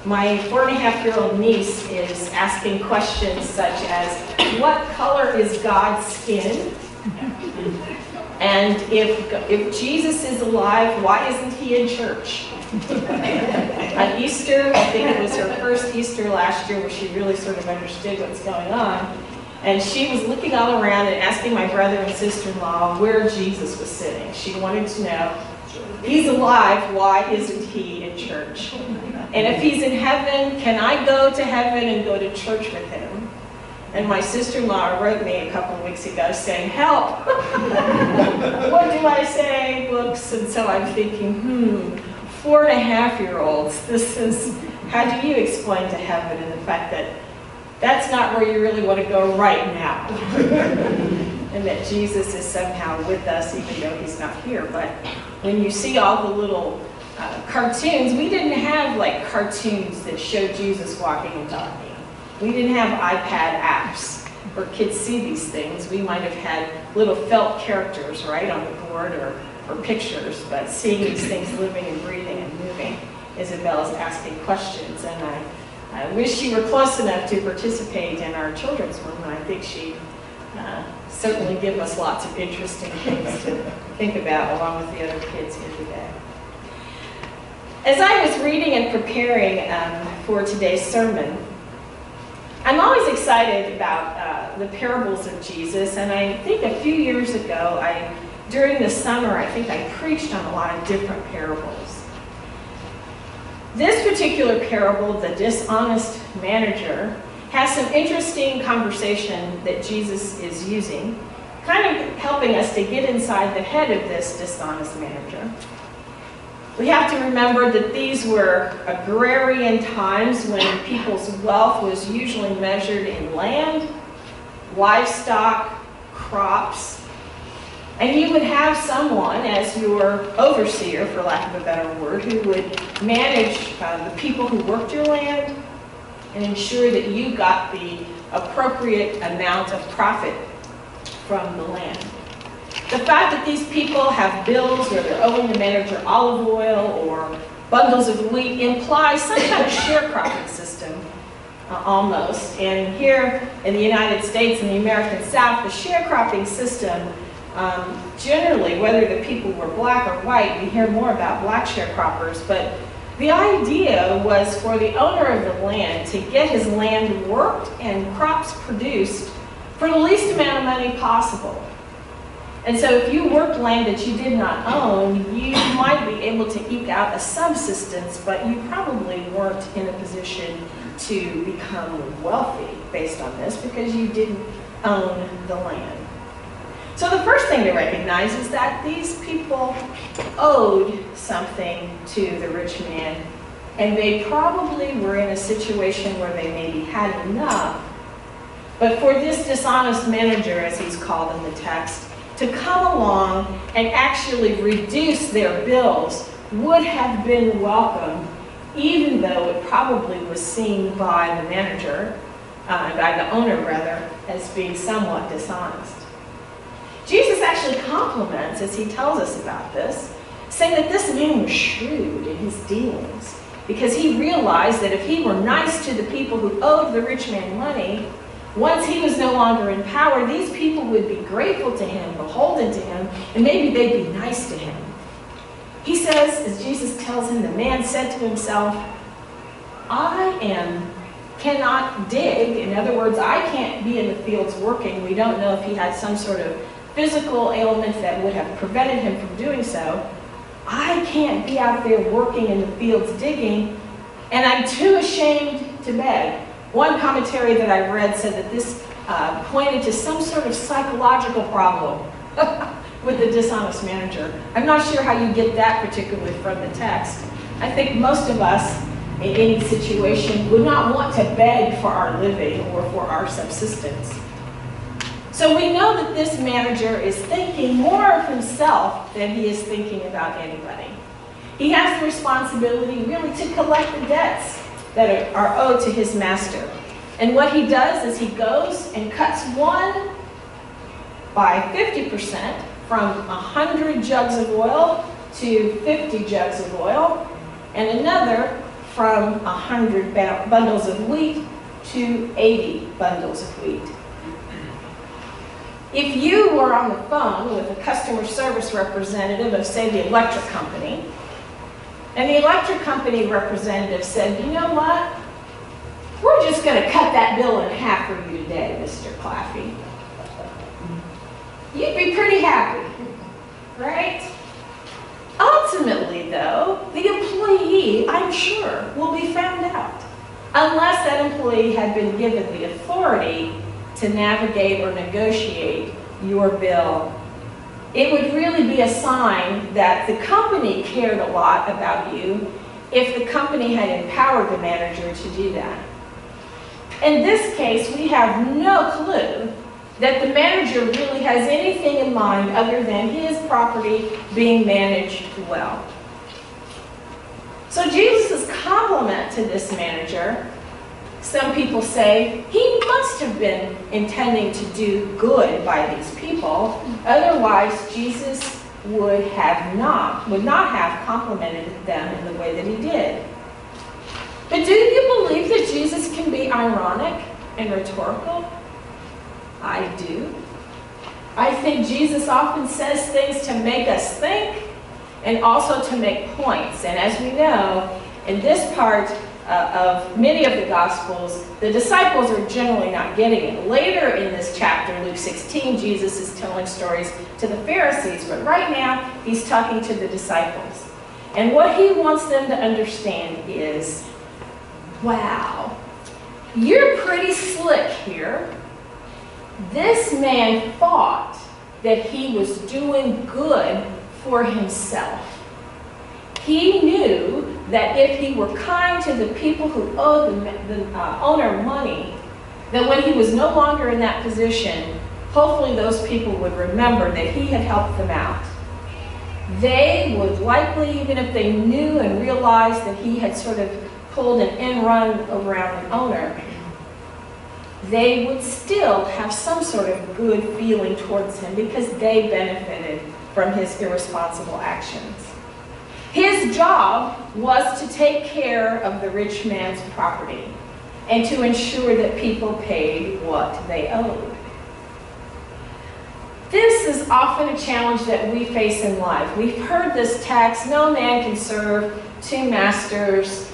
my 4.5-year-old niece is asking questions such as, what color is God's skin? And if Jesus is alive, why isn't he in church? On Easter, I think it was her first Easter last year where she really sort of understood what's going on. And she was looking all around and asking my brother and sister-in-law where Jesus was sitting. She wanted to know, he's alive, why isn't he in church? And if he's in heaven, can I go to heaven and go to church with him? And my sister-in-law wrote me a couple of weeks ago saying, help! What do I say? Books. And so I'm thinking, 4.5-year-olds, this is, how do you explain to heaven and the fact that that's not where you really want to go right now? And that Jesus is somehow with us even though he's not here. But when you see all the little cartoons, we didn't have like cartoons that showed Jesus walking and talking. We didn't have iPad apps where kids see these things. We might have had little felt characters, right, on the board or pictures, but seeing these things living and breathing and moving, Isabel's asking questions. And I wish she were close enough to participate in our children's room, and I think she'd certainly give us lots of interesting things to think about along with the other kids here today. As I was reading and preparing for today's sermon, I'm always excited about the parables of Jesus, and I think a few years ago, during the summer, I think I preached on a lot of different parables. This particular parable, the dishonest manager, has some interesting conversation that Jesus is using, kind of helping us to get inside the head of this dishonest manager. We have to remember that these were agrarian times when people's wealth was usually measured in land, livestock, crops, and you would have someone as your overseer, for lack of a better word, who would manage the people who worked your land and ensure that you got the appropriate amount of profit from the land. The fact that these people have bills where they're owing the manager olive oil or bundles of wheat implies some kind of sharecropping system, almost. And here in the United States and the American South, the sharecropping system, generally, whether the people were black or white, we hear more about black sharecroppers, but the idea was for the owner of the land to get his land worked and crops produced for the least amount of money possible. And so if you worked land that you did not own, you might be able to eke out a subsistence, but you probably weren't in a position to become wealthy based on this because you didn't own the land. So the first thing to recognize is that these people owed something to the rich man, and they probably were in a situation where they maybe had enough. But for this dishonest manager, as he's called in the text, to come along and actually reduce their bills would have been welcome, even though it probably was seen by the manager, by the owner rather, as being somewhat dishonest. Jesus actually compliments, as he tells us about this, saying that this man was shrewd in his dealings, because he realized that if he were nice to the people who owed the rich man money, once he was no longer in power, these people would be grateful to him, beholden to him, and maybe they'd be nice to him. He says, as Jesus tells him, the man said to himself, cannot dig. In other words, I can't be in the fields working. We don't know if he had some sort of physical ailment that would have prevented him from doing so. I can't be out there working in the fields digging, and I'm too ashamed to beg. One commentary that I read said that this pointed to some sort of psychological problem with the dishonest manager. I'm not sure how you get that particularly from the text. I think most of us in any situation would not want to beg for our living or for our subsistence. So we know that this manager is thinking more of himself than he is thinking about anybody. He has the responsibility really to collect the debts that are owed to his master. And what he does is he goes and cuts one by 50% from 100 jugs of oil to 50 jugs of oil, and another from 100 bundles of wheat to 80 bundles of wheat. If you were on the phone with a customer service representative of, say, the electric company, and the electric company representative said, you know what? We're just going to cut that bill in half for you today, Mr. Claffey. You'd be pretty happy, right? Ultimately, though, the employee, I'm sure, will be found out, unless that employee had been given the authority to navigate or negotiate your bill. It would really be a sign that the company cared a lot about you if the company had empowered the manager to do that. In this case, we have no clue that the manager really has anything in mind other than his property being managed well. So Jesus' compliment to this manager, some people say, he must have been intending to do good by these people, otherwise Jesus would not have complimented them in the way that he did. But do you believe that Jesus can be ironic and rhetorical? I do. I think Jesus often says things to make us think and also to make points. And as we know, in this part of many of the Gospels, the disciples are generally not getting it. Later in this chapter, Luke 16, Jesus is telling stories to the Pharisees, but right now he's talking to the disciples. And what he wants them to understand is, wow, you're pretty slick here. This man thought that he was doing good for himself. He knew that if he were kind to the people who owed the owner money, that when he was no longer in that position, hopefully those people would remember that he had helped them out. They would likely, even if they knew and realized that he had sort of pulled an end run around the owner, they would still have some sort of good feeling towards him because they benefited from his irresponsible actions. His job was to take care of the rich man's property and to ensure that people paid what they owed. This is often a challenge that we face in life. We've heard this text, no man can serve two masters.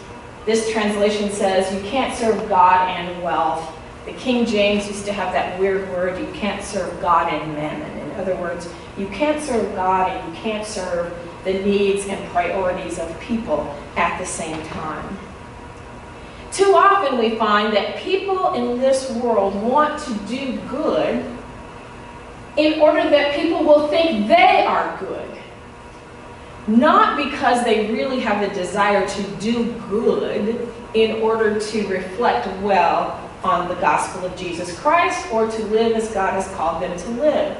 This translation says you can't serve God and wealth. The King James used to have that weird word, you can't serve God and mammon. In other words, you can't serve God and you can't serve the needs and priorities of people at the same time. Too often we find that people in this world want to do good in order that people will think they are good. Not because they really have the desire to do good in order to reflect well on the gospel of Jesus Christ or to live as God has called them to live.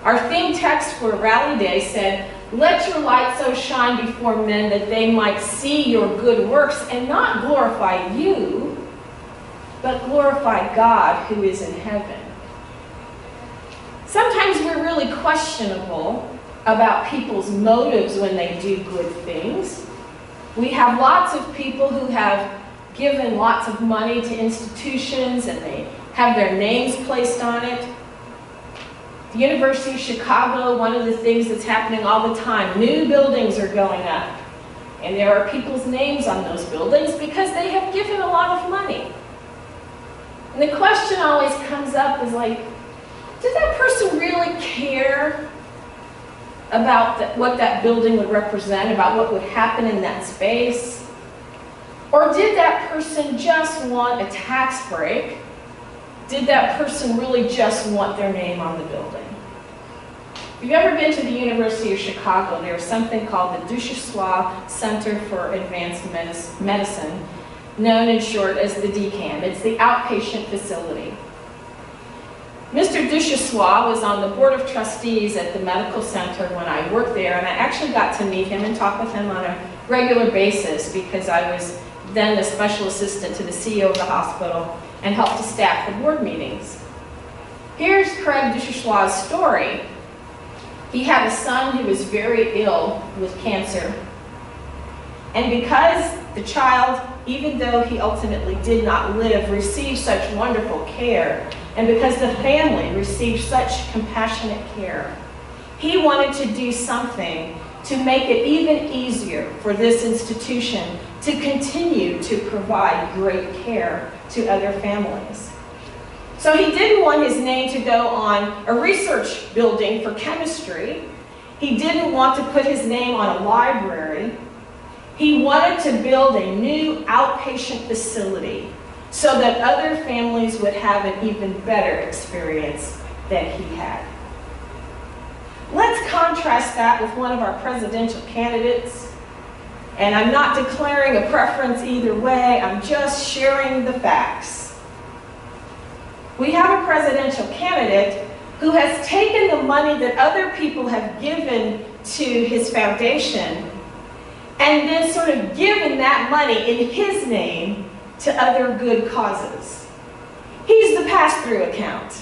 Our theme text for Rally Day said, "Let your light so shine before men that they might see your good works and not glorify you, but glorify God who is in heaven." Sometimes we're really questionable about people's motives when they do good things. We have lots of people who have given lots of money to institutions and they have their names placed on it. The University of Chicago, one of the things that's happening all the time, new buildings are going up. And there are people's names on those buildings because they have given a lot of money. And the question always comes up is like, did that person really care about what that building would represent, about what would happen in that space? Or did that person just want a tax break? Did that person really just want their name on the building? If you've ever been to the University of Chicago, there's something called the Duchossois Center for Advanced Medicine, known in short as the DCAM. It's the outpatient facility. Mr. Duchossois was on the board of trustees at the medical center when I worked there, and I actually got to meet him and talk with him on a regular basis because I was then the special assistant to the CEO of the hospital and helped to staff the board meetings. Here's Craig Duchossois' story. He had a son who was very ill with cancer. And because the child, even though he ultimately did not live, received such wonderful care, and because the family received such compassionate care, he wanted to do something to make it even easier for this institution to continue to provide great care to other families. So he didn't want his name to go on a research building for chemistry. He didn't want to put his name on a library. He wanted to build a new outpatient facility so that other families would have an even better experience than he had. Let's contrast that with one of our presidential candidates. And I'm not declaring a preference either way, I'm just sharing the facts. We have a presidential candidate who has taken the money that other people have given to his foundation and then sort of given that money in his name to other good causes. He's the pass-through account.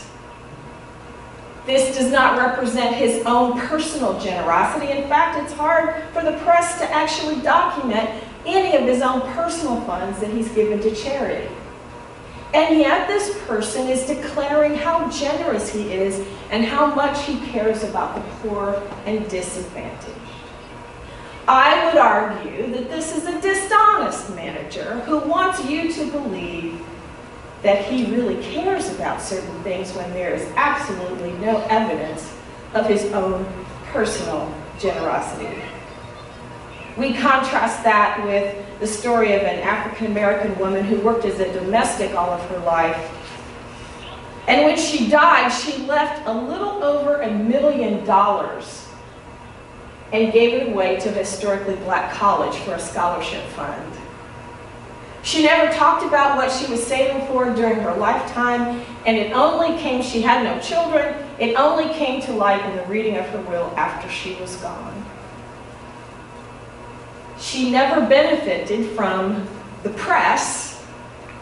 This does not represent his own personal generosity. In fact, it's hard for the press to actually document any of his own personal funds that he's given to charity. And yet this person is declaring how generous he is and how much he cares about the poor and disadvantaged. I would argue that this is a dishonest manager who wants you to believe that he really cares about certain things when there is absolutely no evidence of his own personal generosity. We contrast that with the story of an African-American woman who worked as a domestic all of her life. And when she died, she left a little over $1 million and gave it away to a historically black college for a scholarship fund. She never talked about what she was saving for during her lifetime, and it only came, she had no children, it only came to light in the reading of her will after she was gone. She never benefited from the press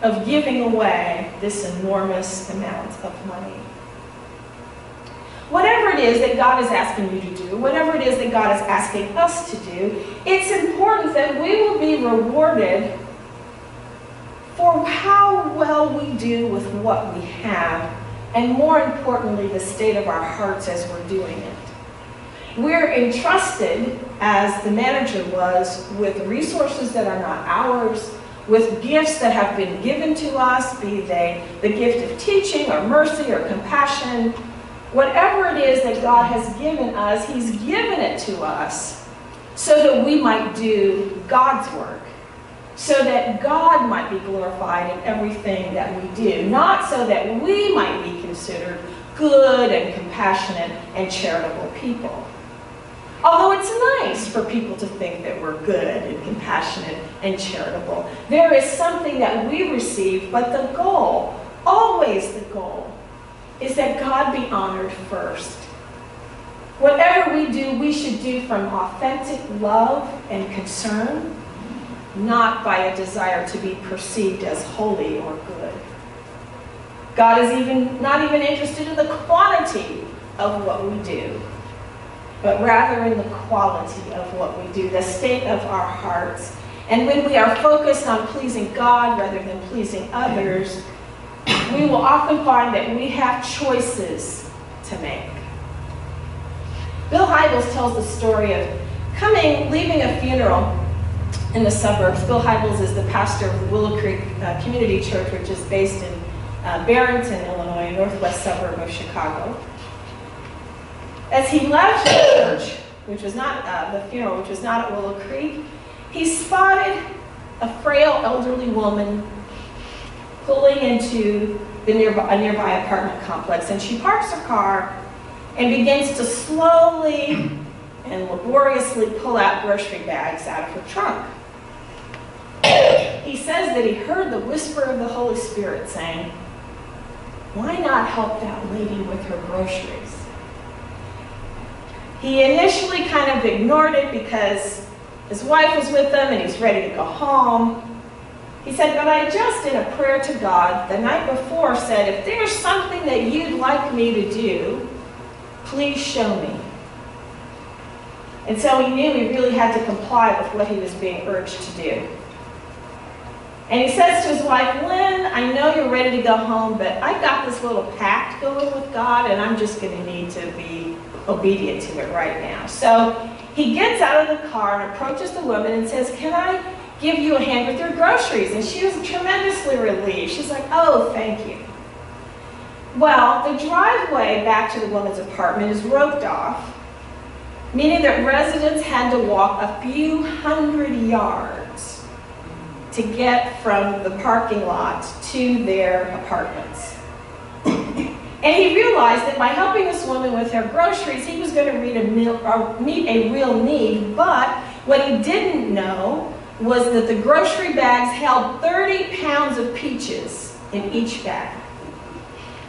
of giving away this enormous amount of money. Whatever it is that God is asking you to do, whatever it is that God is asking us to do, it's important that we will be rewarded for how well we do with what we have, and more importantly, the state of our hearts as we're doing it. We're entrusted, as the manager was, with resources that are not ours, with gifts that have been given to us, be they the gift of teaching or mercy or compassion. Whatever it is that God has given us, He's given it to us so that we might do God's work, so that God might be glorified in everything that we do, not so that we might be considered good and compassionate and charitable people. Although it's nice for people to think that we're good and compassionate and charitable, there is something that we receive, but the goal, always the goal, is that God be honored first. Whatever we do, we should do from authentic love and concern, not by a desire to be perceived as holy or good. God is not even interested in the quantity of what we do, but rather in the quality of what we do, the state of our hearts. And when we are focused on pleasing God rather than pleasing others, we will often find that we have choices to make. Bill Hybels tells the story of leaving a funeral in the suburbs. Bill Hybels is the pastor of the Willow Creek Community Church, which is based in Barrington, Illinois, a northwest suburb of Chicago. As he left the church, which was not the funeral, which was not at Willow Creek, he spotted a frail elderly woman pulling into a nearby apartment complex, and she parks her car and begins to slowly and laboriously pull out grocery bags out of her trunk. He says that he heard the whisper of the Holy Spirit saying, "Why not help that lady with her groceries?" He initially kind of ignored it because his wife was with him and he's ready to go home. He said, "But I just, in a prayer to God the night before, said, if there's something that you'd like me to do, please show me." And so he knew he really had to comply with what he was being urged to do. And he says to his wife, Lynn, I know you're ready to go home, but I've got this little pact going with God, and I'm just going to need to be obedient to it right now. So he gets out of the car and approaches the woman and says, can I give you a hand with your groceries? And she was tremendously relieved. She's like, oh, thank you. Well, the driveway back to the woman's apartment is roped off, meaning that residents had to walk a few hundred yards to get from the parking lot to their apartments. And he realized that by helping this woman with her groceries, he was going to meet a real need, but what he didn't know was that the grocery bags held 30 pounds of peaches in each bag.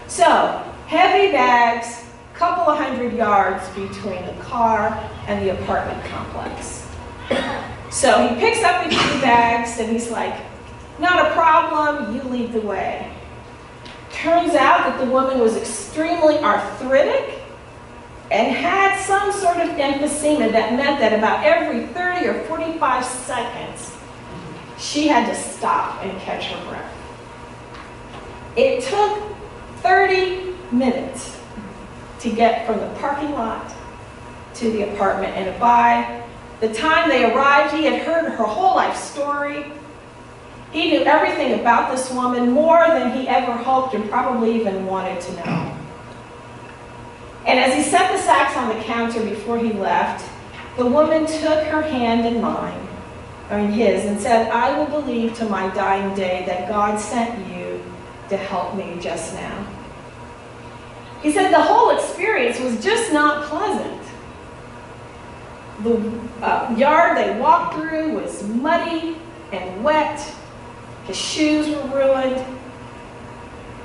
So, heavy bags, couple of hundred yards between the car and the apartment complex. So he picks up the few bags and he's like, not a problem, you lead the way. Turns out that the woman was extremely arthritic and had some sort of emphysema that meant that about every 30 or 45 seconds, she had to stop and catch her breath. It took 30 minutes to get from the parking lot to the apartment, and by the time they arrived, he had heard her whole life story. He knew everything about this woman, more than he ever hoped and probably even wanted to know. And as he set the sacks on the counter before he left, the woman took her hand in mine, or in his, and said, I will believe to my dying day that God sent you to help me just now. He said the whole experience was just not pleasant. The yard they walked through was muddy and wet. His shoes were ruined.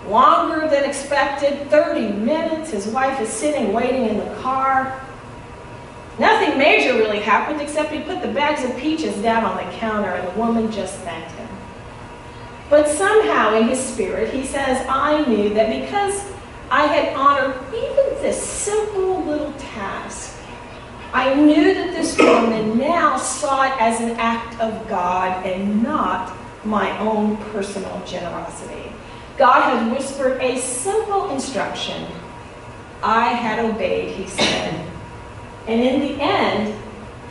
Longer than expected, 30 minutes. His wife is sitting waiting in the car. Nothing major really happened except he put the bags of peaches down on the counter and the woman just thanked him. But somehow in his spirit, he says, I knew that because I had honored even this simple little task, I knew that this woman now saw it as an act of God and not my own personal generosity. God had whispered a simple instruction. I had obeyed, he said. And in the end,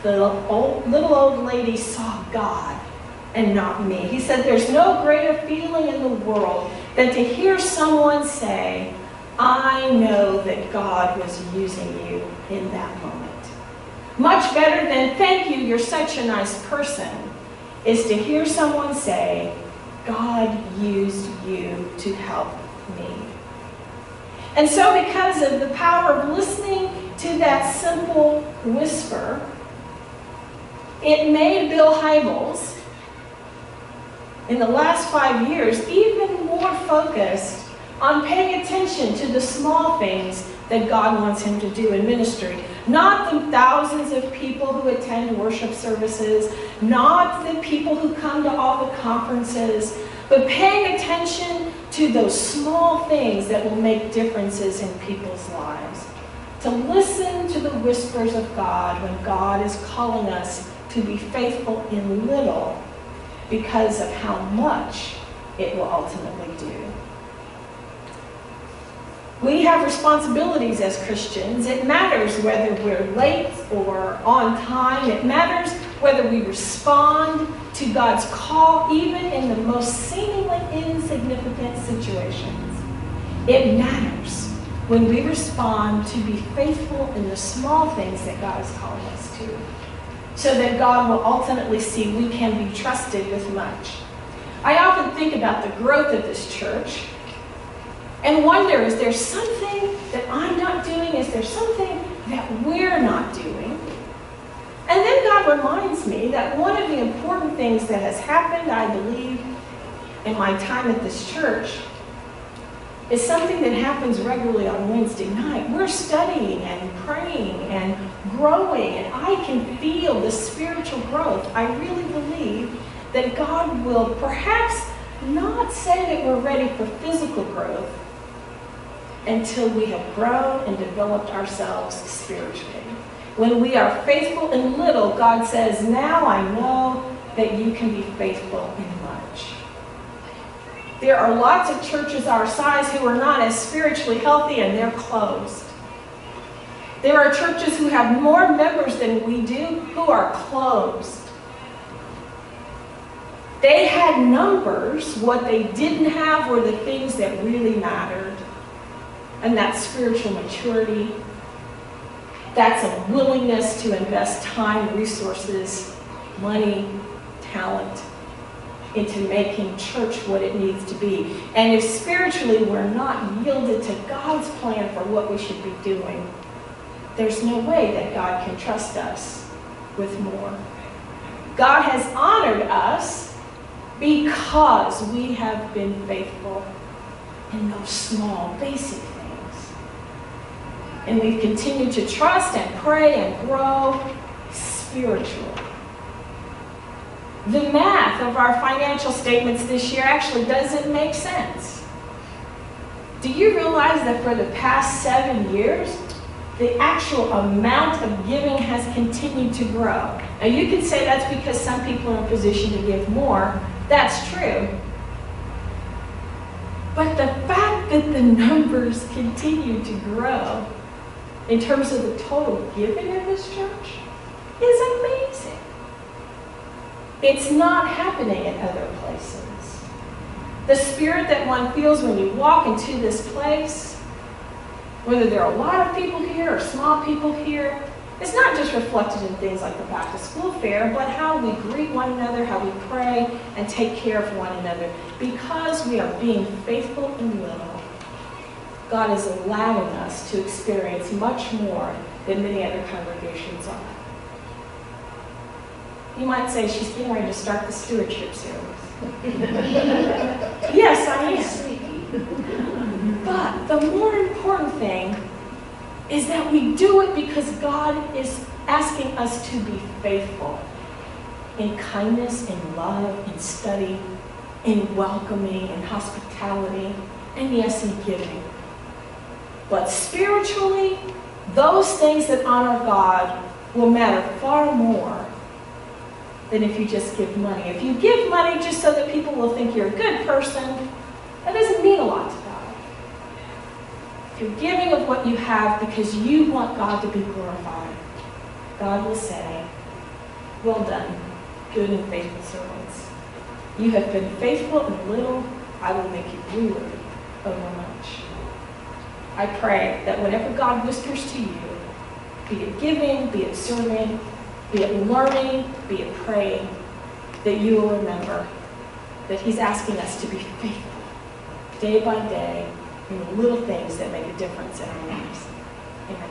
the little old lady saw God and not me. He said, there's no greater feeling in the world than to hear someone say, I know that God was using you in that moment. Much better than, thank you, you're such a nice person, is to hear someone say, God used you to help me. And so because of the power of listening to that simple whisper, it made Bill Hybels, in the last 5 years, even more focused on paying attention to the small things that God wants him to do in ministry. Not the thousands of people who attend worship services, not the people who come to all the conferences, but paying attention to those small things that will make differences in people's lives. To listen to the whispers of God when God is calling us to be faithful in little because of how much it will ultimately do. We have responsibilities as Christians. It matters whether we're late or on time. It matters whether we respond to God's call, even in the most seemingly insignificant situations. It matters when we respond to be faithful in the small things that God is calling us to, so that God will ultimately see we can be trusted with much. I often think about the growth of this church and wonder, is there something that I'm not doing? Is there something that we're not doing? And then God reminds me that one of the important things that has happened, I believe, in my time at this church is something that happens regularly on Wednesday night. We're studying and praying and growing, and I can feel the spiritual growth. I really believe that God will perhaps not say that we're ready for physical growth until we have grown and developed ourselves spiritually. When we are faithful in little, God says, now I know that you can be faithful in much. There are lots of churches our size who are not as spiritually healthy, and they're closed. There are churches who have more members than we do who are closed. They had numbers. What they didn't have were the things that really mattered. And that's spiritual maturity. That's a willingness to invest time, resources, money, talent into making church what it needs to be. And if spiritually we're not yielded to God's plan for what we should be doing, there's no way that God can trust us with more. God has honored us because we have been faithful in those small, basic things. And we've continued to trust and pray and grow spiritually. The math of our financial statements this year actually doesn't make sense. Do you realize that for the past 7 years, the actual amount of giving has continued to grow? Now you could say that's because some people are in a position to give more. That's true. But the fact that the numbers continue to grow in terms of the total giving in this church is amazing. It's not happening in other places. The spirit that one feels when you walk into this place, whether there are a lot of people here or small people here, it's not just reflected in things like the back to school fair, but how we greet one another, how we pray and take care of one another. Because we are being faithful in little, God is allowing us to experience much more than many other congregations are. You might say she's getting ready to start the stewardship series. Yes, I am. But the more important thing is that we do it because God is asking us to be faithful in kindness, in love, in study, in welcoming, in hospitality, and yes, in giving. But spiritually, those things that honor God will matter far more than if you just give money. If you give money just so that people will think you're a good person, that doesn't mean a lot to God. If you're giving of what you have because you want God to be glorified, God will say, well done, good and faithful servants. You have been faithful in little, I will make you ruler over much. I pray that whenever God whispers to you, be it giving, be it serving, be it learning, be it praying, that you will remember that He's asking us to be faithful day by day in the little things that make a difference in our lives. Amen.